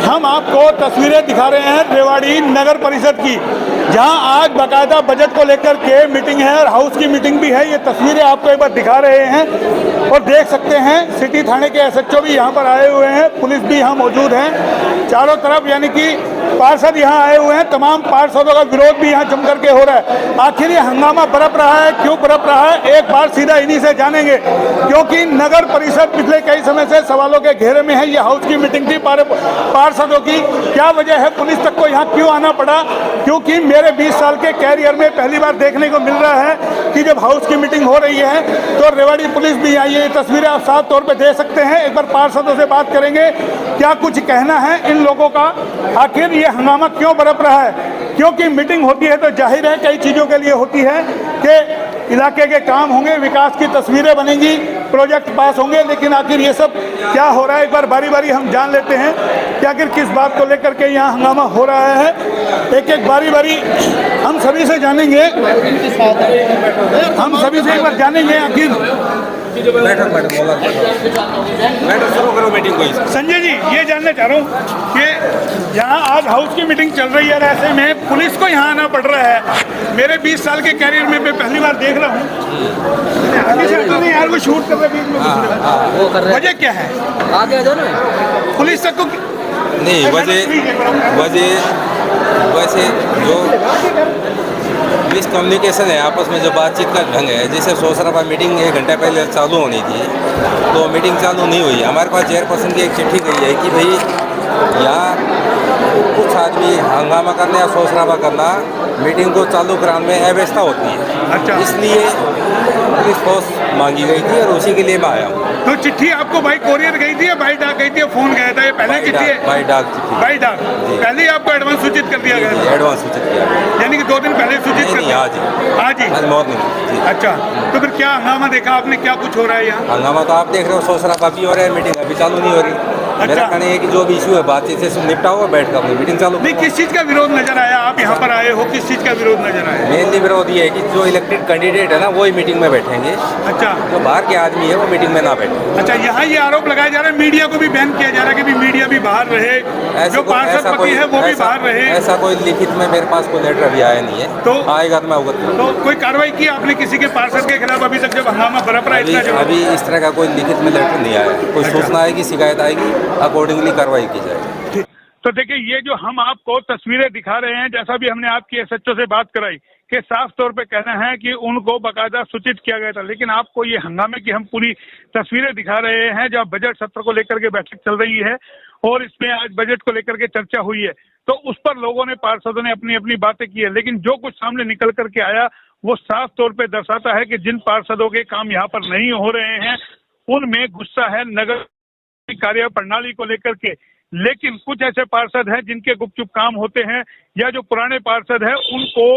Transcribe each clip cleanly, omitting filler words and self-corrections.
हम आपको तस्वीरें दिखा रहे हैं रेवाड़ी नगर परिषद की, जहां आज बाकायदा बजट को लेकर के मीटिंग है और हाउस की मीटिंग भी है। ये तस्वीरें आपको एक बार दिखा रहे हैं और देख सकते हैं सिटी थाने के एसएचओ भी यहां पर आए हुए हैं, पुलिस भी यहां मौजूद है चारों तरफ, यानी कि पार्षद यहां आए हुए हैं। तमाम पार्षदों का विरोध भी यहां जम करके हो रहा है। आखिर ये हंगामा बरप रहा है, क्यों बरप रहा है, एक बार सीधा इन्हीं से जानेंगे, क्योंकि नगर परिषद पिछले कई समय से सवालों के घेरे में है। ये हाउस की मीटिंग थी पार्षदों की, क्या वजह है, पुलिस तक को यहाँ क्यों आना पड़ा? क्योंकि मेरे 20 साल के कैरियर में पहली बार देखने को मिल रहा है कि जब हाउस की मीटिंग हो रही है तो रेवाड़ी पुलिस भी आई है। ये तस्वीरें आप साफ तौर पे दे सकते हैं। एक बार पार्षदों से बात करेंगे, क्या कुछ कहना है इन लोगों का, आखिर ये हंगामा क्यों बरप रहा है? क्योंकि मीटिंग होती है तो जाहिर है कई चीज़ों के लिए होती है कि इलाके के काम होंगे, विकास की तस्वीरें बनेंगी, प्रोजेक्ट पास होंगे, लेकिन आखिर ये सब क्या हो रहा है, एक बार बारी बारी हम जान लेते हैं कि आखिर किस बात को लेकर के यहाँ हंगामा हो रहा है। एक एक बारी बारी हम सभी से जानेंगे, हम सभी से एक बार जानेंगे आखिर। संजय जी, ये जानना चाह रहा हूँ कि यहाँ आज हाउस की मीटिंग चल रही है, ऐसे में पुलिस को यहाँ आना पड़ रहा है। मेरे 20 साल के कैरियर में मैं पहली बार देख रहा हूँ। आगे से आता नहीं यार, वो शूट कर रहे हैं, वजह क्या है? आगे आ जाओ ना। पुलिस तक को नहीं, वजह वैसे जो मिसकम्युनिकेशन है, आपस में जो बातचीत का ढंग है, जैसे सोसराबा मीटिंग 1 घंटा पहले चालू होनी थी तो मीटिंग चालू नहीं हुई। हमारे पास चेयरपर्सन की एक चिट्ठी गई है कि भाई यहाँ कुछ आदमी हंगामा करना या सोसराबा करना मीटिंग को चालू कराने में अव्यवस्था होती है। अच्छा, इसलिए पुलिस फोर्स मांगी गई थी और उसी के लिए मैं आया हूँ। तो चिट्ठी आपको बाई कोरियर गई थी या बाई डाक गई थी या फोन गया था? ये पहले चिट्ठी है? बाई डाक चिट्ठी। बाई डाक पहले ही आपको एडवांस सूचित कर दिया गया था? एडवांस सूचित किया, यानी कि 2 दिन पहले सूचित कर दिया? आज ही मॉर्निंग। अच्छा, तो फिर क्या हंगामा देखा आपने, क्या कुछ हो रहा है यहाँ? हंगामा तो आप देख रहे हो, सोसराबा भी हो रहा है, मीटिंग अभी चालू नहीं हो रही। मेरा कहना है कि जो भी इशू है बातचीत से निपटा हुआ, बैठ कर अपनी मीटिंग चालू। नहीं, किस चीज़ का विरोध नजर आया? आप यहाँ पर आए हो, किस चीज़ का विरोध नजर आया? मेनली विरोध ये है कि जो इलेक्टेड कैंडिडेट है ना, वही मीटिंग में बैठेंगे। अच्छा, जो बाहर के आदमी है वो मीटिंग में ना बैठे। अच्छा, यहाँ ये आरोप लगाया जा रहा है, मीडिया को भी बैन किया जा रहा है कि मीडिया भी बाहर रहे, जो पार्षद पति है वो भी बाहर रहे। ऐसा कोई लिखित में मेरे पास कोई लेटर अभी आया नहीं है, तो आएगा तो मैं अवगत करूँगा। तो कोई कार्रवाई की आपने किसी के पार्षद के खिलाफ अभी तक, जब हंगामा बरप रहा है? अभी इस तरह का कोई लिखित में लेटर नहीं आया है। कोई सूचना आएगी, शिकायत आएगी, अकॉर्डिंगली कार्रवाई की जाएगी। तो देखिए, ये जो हम आपको तस्वीरें दिखा रहे हैं, जैसा भी हमने आपकी एसएचओ से बात कराई कि साफ तौर पे कहना है कि उनको बाकायदा सूचित किया गया था, लेकिन आपको ये हंगामे की हम पूरी तस्वीरें दिखा रहे हैं जहाँ बजट सत्र को लेकर के बैठक चल रही है और इसमें आज बजट को लेकर के चर्चा हुई है। तो उस पर लोगों ने, पार्षदों ने अपनी अपनी बातें की है, लेकिन जो कुछ सामने निकल करके आया वो साफ तौर पर दर्शाता है कि जिन पार्षदों के काम यहाँ पर नहीं हो रहे हैं उनमें गुस्सा है नगर कार्य प्रणाली को लेकर के। लेकिन कुछ ऐसे पार्षद हैं जिनके गुपचुप काम होते हैं, या जो पुराने पार्षद हैं उनको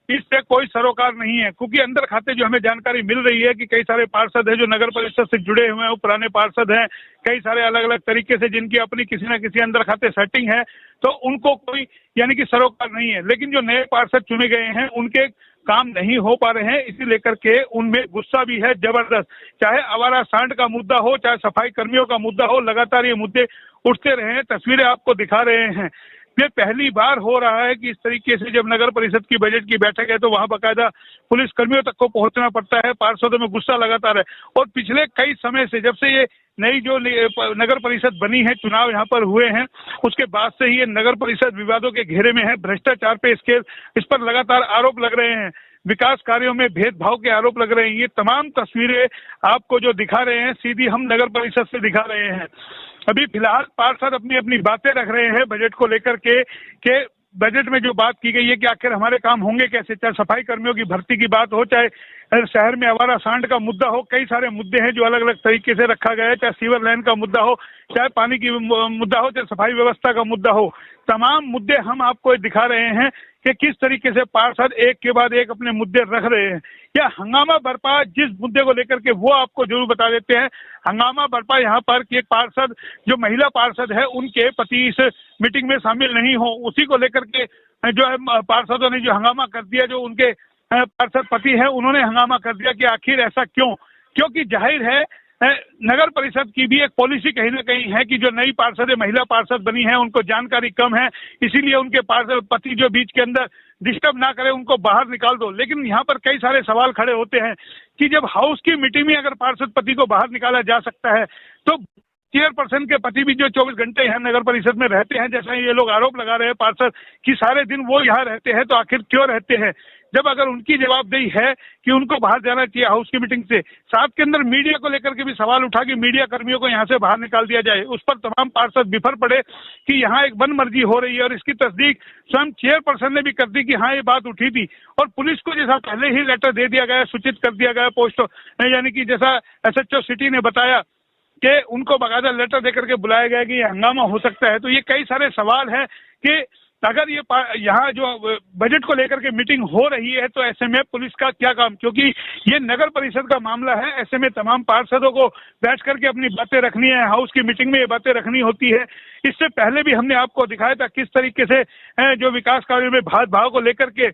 इससे कोई सरोकार नहीं है, क्योंकि अंदर खाते जो हमें जानकारी मिल रही है कि कई सारे पार्षद हैं जो नगर परिषद से जुड़े हुए हैं, वो पुराने पार्षद हैं, कई सारे अलग अलग तरीके से जिनकी अपनी किसी न किसी अंदर खाते सेटिंग है, तो उनको कोई यानी कि सरोकार नहीं है। लेकिन जो नए पार्षद चुने गए हैं उनके काम नहीं हो पा रहे हैं, इसी लेकर के उनमें गुस्सा भी है जबरदस्त। चाहे आवारा सांड का मुद्दा हो, चाहे सफाई कर्मियों का मुद्दा हो, लगातार ये मुद्दे उठते रहे हैं। तस्वीरें आपको दिखा रहे हैं। ये पहली बार हो रहा है कि इस तरीके से जब नगर परिषद की बजट की बैठक है तो वहां बाकायदा पुलिस कर्मियों तक को पहुंचना पड़ता है। पार्षदों में गुस्सा लगातार है और पिछले कई समय से, जब से ये नई जो नगर परिषद बनी है, चुनाव यहाँ पर हुए हैं, उसके बाद से ही ये नगर परिषद विवादों के घेरे में है। भ्रष्टाचार पे इस पर लगातार आरोप लग रहे हैं, विकास कार्यों में भेदभाव के आरोप लग रहे हैं। ये तमाम तस्वीरें आपको जो दिखा रहे हैं सीधी हम नगर परिषद से दिखा रहे हैं। अभी फिलहाल पार्षद अपनी अपनी बातें रख रहे हैं बजट को लेकर के बजट में जो बात की गई है कि आखिर हमारे काम होंगे कैसे, चाहे सफाई कर्मियों की भर्ती की बात हो, चाहे शहर में आवारा सांड का मुद्दा हो, कई सारे मुद्दे हैं जो अलग अलग तरीके से रखा गया है, चाहे सीवर लाइन का मुद्दा हो, चाहे पानी की मुद्दा हो, चाहे सफाई व्यवस्था का मुद्दा हो। तमाम मुद्दे हम आपको दिखा रहे हैं कि किस तरीके से पार्षद एक के बाद एक अपने मुद्दे रख रहे हैं। या हंगामा बरपा जिस मुद्दे को लेकर के, वो आपको जरूर बता देते हैं। हंगामा बरपा यहाँ पर कि एक पार्षद, जो महिला पार्षद है, उनके पति इस मीटिंग में शामिल नहीं हो, उसी को लेकर के जो है पार्षदों ने जो हंगामा कर दिया। जो उनके पार्षद पति है उन्होंने हंगामा कर दिया कि आखिर ऐसा क्यों? क्योंकि जाहिर है नगर परिषद की भी एक पॉलिसी कहीं ना कहीं है कि जो नई पार्षद महिला पार्षद बनी है उनको जानकारी कम है, इसीलिए उनके पार्षद पति जो बीच के अंदर डिस्टर्ब ना करे उनको बाहर निकाल दो। लेकिन यहाँ पर कई सारे सवाल खड़े होते हैं कि जब हाउस की मीटिंग में अगर पार्षद पति को बाहर निकाला जा सकता है तो चेयरपर्सन के पति भी जो 24 घंटे यहाँ नगर परिषद में रहते हैं, जैसा ये लोग आरोप लगा रहे हैं पार्षद कि सारे दिन वो यहाँ रहते हैं, तो आखिर क्यों रहते हैं? जब अगर उनकी जवाबदेही है कि उनको बाहर जाना चाहिए हाउस की मीटिंग से। साथ के अंदर मीडिया को लेकर के भी सवाल उठा कि मीडिया कर्मियों को यहाँ से बाहर निकाल दिया जाए। उस पर तमाम पार्षद बिफर पड़े कि यहाँ एक मनमर्जी हो रही है और इसकी तस्दीक स्वयं चेयरपर्सन ने भी कर दी कि हाँ ये बात उठी थी। और पुलिस को जैसा पहले ही लेटर दे दिया गया, सूचित कर दिया गया पोस्ट, यानी कि जैसा SHO सिटी ने बताया कि उनको बाकायदा लेटर देकर के बुलाया गया कि ये हंगामा हो सकता है। तो ये कई सारे सवाल हैं कि अगर ये यहाँ जो बजट को लेकर के मीटिंग हो रही है तो ऐसे में पुलिस का क्या काम, क्योंकि ये नगर परिषद का मामला है। ऐसे में तमाम पार्षदों को बैठ करके अपनी बातें रखनी है, हाउस की मीटिंग में ये बातें रखनी होती है। इससे पहले भी हमने आपको दिखाया था किस तरीके से जो विकास कार्यों में भेदभाव को लेकर के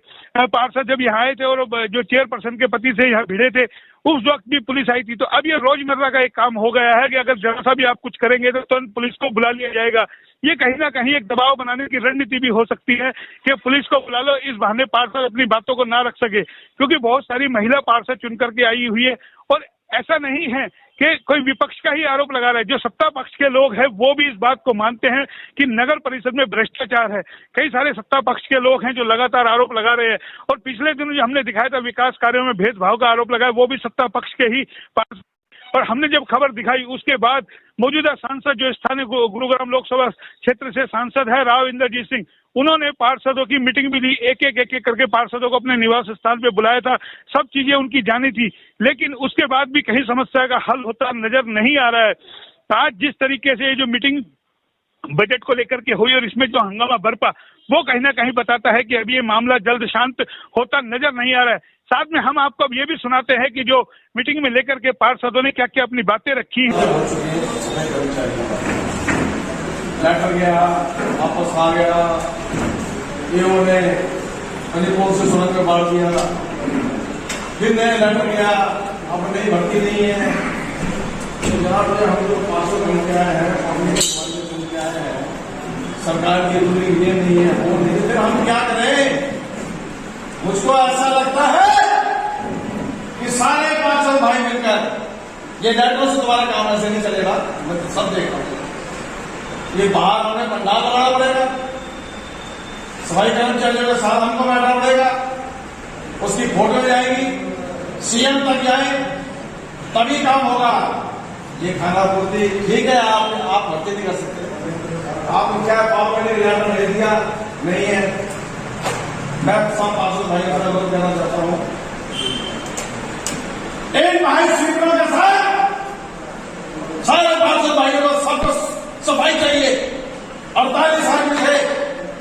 पार्षद जब यहाँ आए थे और जो चेयरपर्सन के पति से यहाँ भिड़े थे उस वक्त भी पुलिस आई थी। तो अब ये रोजमर्रा का एक काम हो गया है कि अगर जरा सा भी आप कुछ करेंगे तो तुरंत पुलिस को बुला लिया जाएगा। ये कहीं ना कहीं एक दबाव बनाने की रणनीति भी हो सकती है कि पुलिस को बुला लो, इस बहाने पार्षद अपनी बातों को ना रख सके, क्योंकि बहुत सारी महिला पार्षद चुन करके आई हुई है। और ऐसा नहीं है कि कोई विपक्ष का ही आरोप लगा रहा है, जो सत्ता पक्ष के लोग हैं वो भी इस बात को मानते हैं कि नगर परिषद में भ्रष्टाचार है। कई सारे सत्ता पक्ष के लोग हैं जो लगातार आरोप लगा रहे हैं। और पिछले दिनों जो हमने दिखाया था विकास कार्यों में भेदभाव का आरोप लगाया, वो भी सत्ता पक्ष के ही पार्षद। और हमने जब खबर दिखाई उसके बाद मौजूदा सांसद जो स्थानीय गुरुग्राम लोकसभा क्षेत्र से सांसद है राव इंद्रजीत सिंह, उन्होंने पार्षदों की मीटिंग भी ली, एक एक करके पार्षदों को अपने निवास स्थान पे बुलाया था। सब चीजें उनकी जानी थी, लेकिन उसके बाद भी कहीं समस्या का हल होता नजर नहीं आ रहा है। आज जिस तरीके से ये जो मीटिंग बजट को लेकर के हुई और इसमें जो हंगामा बरपा, वो कहीं ना कहीं बताता है कि अभी ये मामला जल्द शांत होता नजर नहीं आ रहा है। साथ में हम आपको अब ये भी सुनाते हैं कि जो मीटिंग में लेकर के पार्षदों ने क्या क्या अपनी बातें रखी हैं। लेटर गया, वापस आ गया, ईओ ने मणिपुर से सूरत में बाढ़ दिया, फिर नया लेटर गया, अब नई भर्ती नहीं है। तो जहाँ पे हम लोग 500 बन के आए हैं, अपने बन के आए हैं, सरकार की दूरी ये नहीं है, वो नहीं, फिर हम क्या करें? मुझको ऐसा लगता है कि सारे पार्षद भाई मिलकर ये लेटरों से दोबारा काम ऐसे नहीं चलेगा। मैं सब देख रहा हूं, ये बाहर हमें पंडाल लगाना पड़ेगा, सफाई कर्मचारियों के साथ हमको बैठना पड़ेगा, उसकी फोटो जाएगी, CM तक जाए तभी काम होगा। ये खाना पूर्ति ठीक है, आप भर्ती नहीं कर सकते, आपने क्या फॉर्मेलिटी लेटर दे दिया नहीं है। मैं सब पार्षद भाई का अनुरोध करना चाहता हूं, इन भाई स्वीकरों के साथ सारे पार्षद भाइयों को सबको सफाई चाहिए। 48 आदमी है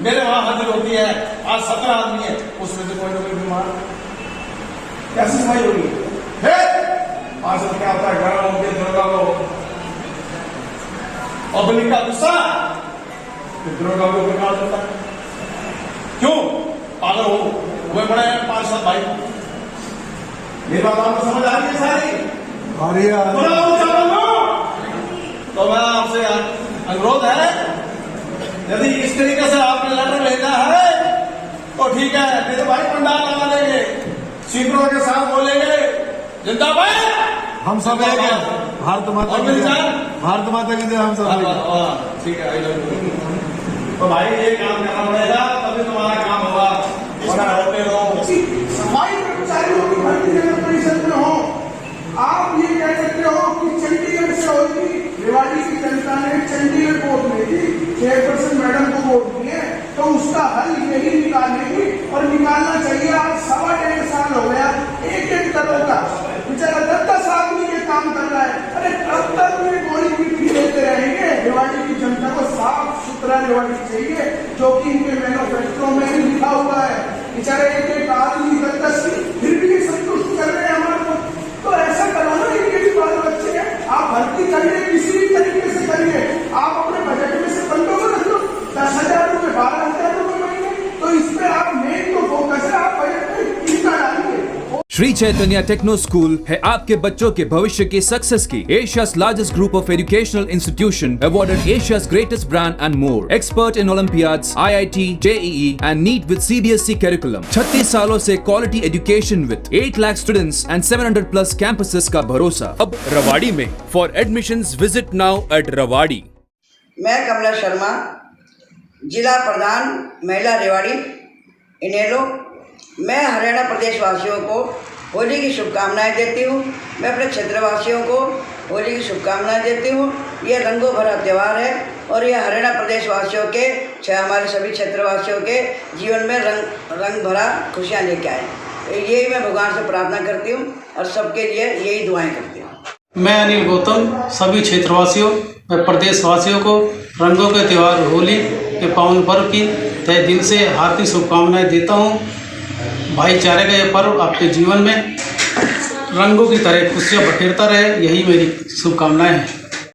मेरे वहां हाजिर होती है, आज 17 आदमी है, उसमें से कोई ना कोई बीमार, कैसी सफाई होगी? पार्षद क्या होता है, घर होंगे दुर्गा को पब्लिक का गुस्सा दुर्गा को निकाल देता है। क्यों पागल हो हुए बड़े हैं पार्षद भाई? मेरी बात आपको समझ आ रही है सारी? तो मैं आपसे अनुरोध है, यदि इस तरीके से आपने लेटर भेजा है तो ठीक है, नहीं तो भाई पंडाल लगा देंगे, स्वीकरों के साथ बोलेंगे जिंदाबाद, हम सब एक हैं, भारत माता की जय, हम सब ठीक है। तो भाई ये काम करना पड़ेगा, तभी तुम्हारा काम होगा। सफाई कर्मचारियों की भर्ती नगर परिषद में हो, आप ये कह सकते हो कि चंडीगढ़ से होगी। रेवाड़ी की जनता ने चंडीगढ़ कोर्ट में थी, चेयरपर्सन मैडम को वोट दिए, तो उसका हल यही निकालेगी और निकालना चाहिए। आज 1.5 साल हो गया, एक करोड़ का बेचारा 10 आदमी ये काम कर रहा है। अरे कब तक ये गोली मिट्टी देते रहेंगे? रेवाड़ी की जनता को साफ सुथरा रेवाड़ी चाहिए, जो कि इनके मैनिफेस्टो में ही लिखा हुआ है। बेचारे एक आदमी 10 फिर भी संतुष्ट कर रहे हैं हमारे को। तो ऐसा करो ना, इनके भी बाल बच्चे हैं, आप भर्ती करिए, किसी भी तरीके से करिए, आप अपने बजट में से बंदों को रख लो 10,000 रुपए 12,000 रुपए महीने। तो इस पे आप मेन तो फोकस है, आप बजट में कितना डालेंगे। श्री चैतन्य टेक्नो स्कूल है आपके बच्चों के भविष्य की सक्सेस की एशिया's largest group of educational institution awarded Asia's greatest brand and more. Expert in Olympiads, IIT, JEE and NEET with CBSE curriculum. 36 सालों से quality education with 8 lakh students and 700 plus campuses का भरोसा अब रवाड़ी में. For admissions visit now at Rawadi. मैं कमला शर्मा, जिला प्रधान महिला रेवाड़ी इनेलो। मैं हरियाणा प्रदेश वासियों को होली की शुभकामनाएं देती हूँ। मैं अपने क्षेत्रवासियों को होली की शुभकामनाएं देती हूँ। ये रंगों भरा त्यौहार है और ये हरियाणा प्रदेश वासियों के हमारे सभी क्षेत्रवासियों के जीवन में रंग भरा खुशियाँ लेके आए। यही मैं भगवान से प्रार्थना करती हूँ और सबके लिए यही दुआएं करती हूँ। मैं अनिल गौतम सभी क्षेत्रवासियों व प्रदेशवासियों को रंगों के त्यौहार होली के पावन पर्व की तहे दिल से हार्दिक शुभकामनाएं देता हूं। भाईचारे का यह पर्व आपके जीवन में रंगों की तरह खुशियां बखेरता रहे, यही मेरी शुभकामनाएं हैं।